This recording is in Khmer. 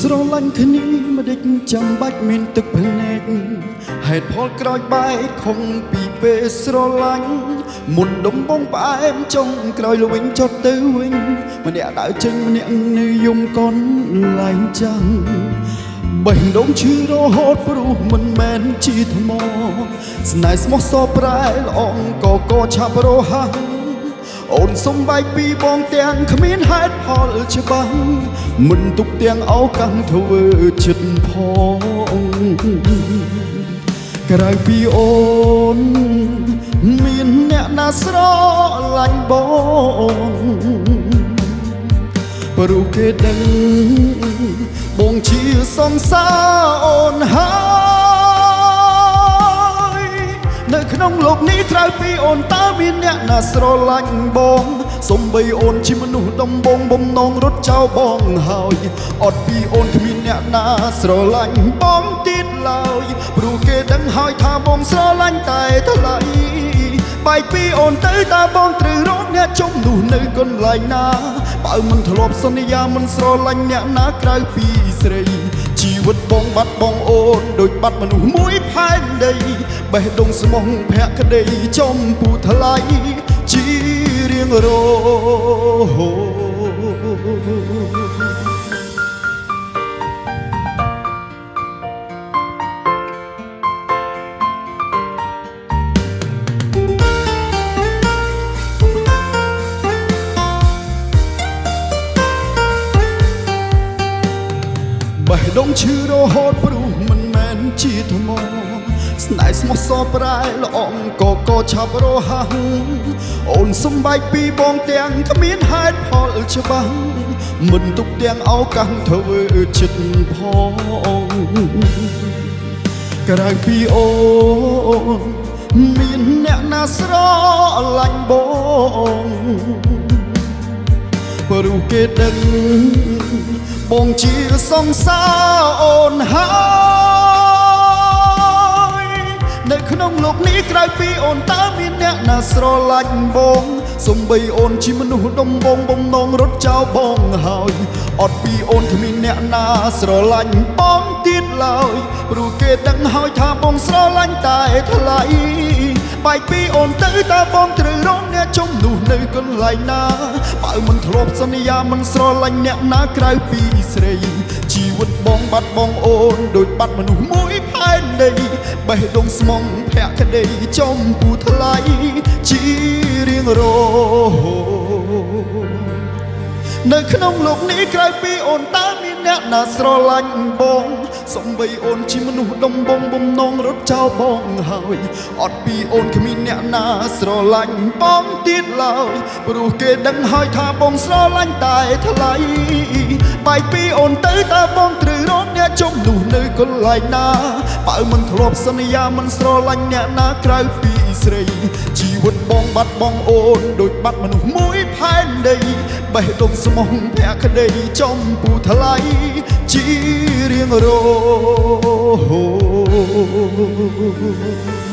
ស្រឡាញ់គ្នាមិនដេចចាំបាច់មានទឹកភ្នែកហេតុផលក្រោយបែកខំពីពេលស្រឡាញ់មុនដំបងផ្អែមចុងក្រោយលវិញចត់ទៅវិញម្នាក់ដើរចេញម្នាក់នៅយំកនឡើងចាំងបេះដូងឈឺរហូតព្រោះមិនមែនជាថ្មស្នេហ៍ស្មោះសរប្រែល្អងក៏ឆាប់រហ័សអូនសុំបែកពីបងទាំងគ្មានហេតុផលច្បាស់មិនទុកទាំងអោកាំងធ្វើចិត្តផងក្រៅពីអូនមានអ្នកណាស្រឡាញ់បងព្រោះគេដឹងបងជាសង្សារអូនហើយនៅក្នុងโลกនេះក្រៅពីអូនតើមានអ្នកណាស្រឡាញ់បងសូម្បីអូនជាមនុស្សដំបងបំណងរត់ចោលបងហើយអត់ពីអូនគ្មានអ្នកណាស្រឡាញ់បងទៀតឡើយព្រោះគេដឹងហើយថាបងស្រឡាញ់តែថ្លៃបែកពីអូនទៅតើបងត្រូវរកអ្នកជុំនោះនៅកន្លែងណាបើមិនធ្លាប់សន្យាមិនស្រឡាញ់អ្នកណាក្រៅពីស្រីជីវិតបងបាត់បងអូនដូចបាត់មនុស្សមួយផែនដីបេះដូងស្មោះភក្តីចំពូថ្លៃជារៀងរហូតបេះដូងឈឺរហូតព្រោះមិនមែនជាថ្មស្នេហ៍ស្មោះសរប្រែល្អងក៏ឆាប់រហ័សអូនសុំបែកពីបងទាំងគ្មានហេតុផលច្បាស់មិនទុកទាំងឱកាសធ្វើចិត្តផងក្រៅពីអូនមានអ្នកណាស្រឡាញ់បងព្រោះគេដឹងបងជាសង្សារអូនហើយនៅក្នុងโลกនេះក្រៅពីអូនតើមានអ្នកណាស្រឡាញ់បងសូម្បីអូនជាមនុស្សដំបងបំណងរត់ចោលបងហើយអត់ពីអូនគ្មានអ្នកណាស្រឡាញ់បងទៀតឡើយព្រោះគេដឹងហើយថាបងស្រឡាញ់តែថ្លៃបែកពីអូនទៅតើបងត្រូវរកអ្នកជុំនោះនៅកន្លែងណាបើមិនធ្លាប់សន្យាមិនស្រឡាញ់អ្នកណាក្រៅពីស្រីជីវិតបងបាត់បងអូនដូចបាត់មនុស្សមួយផែនដីបេះដូងស្មងភក្តីចំពូថ្លៃជារៀងរហូតនៅក្នុងโลกនេះក្រៅពីអូនតើមានអ្នកណាស្រឡាញ់បងសូម្បីអូនជាមនុស្សដំបងបំណងរត់ចោលបងហើយអត់ពីអូនគ្មានអ្នកណាស្រឡាញ់បងទៀតឡើយព្រោះគេដឹងហើយថាបងស្រឡាញ់តែថ្លៃបែកពីអូនទៅតើបងត្រូវរកអ្នកជុំនោះនៅកន្លែងណាបើមិនធ្លាប់សន្យាមិនស្រឡាញ់អ្នកណាក្រៅពីស្រីជីវិតបងបាត់បងអូនដូចបាត់មនុស្សមួយផែនដីបេះដូងស្មោះភក្តីចំពូថ្លៃជារៀងរហូត